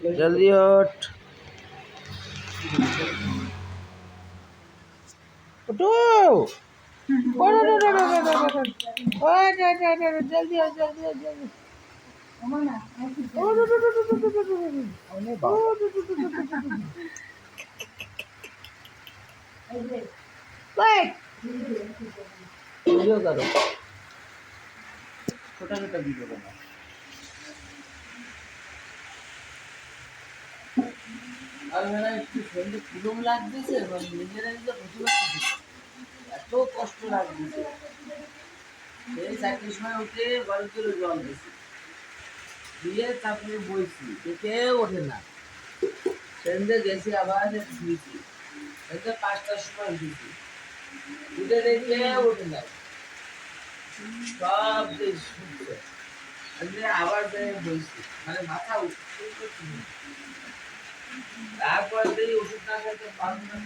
जल्दी उठ उठो जल्दी जल्दी वीडियो करो छोटा छोटा वीडियो बनाओ আর মেলা একটু শরীরে কুলুম লাগতেছে এবং নিজেরা নিজে বুঝতে পারতেছি এত কষ্ট লাগতেছে এই 4টার সময় উঠে ঘরে চলে জল দিয়েছি দিয়ে তারপরে বইছি কেউ ওঠে না সন্ধ্যে গেছি আবার শুয়েছি সন্ধ্যে 5টার সময় উঠেছি উঠে দেখে ওঠে না সব শুনছে আবার বইছি মানে মাথা উঠতে তারপর ওষুধ না খেতে পারবো না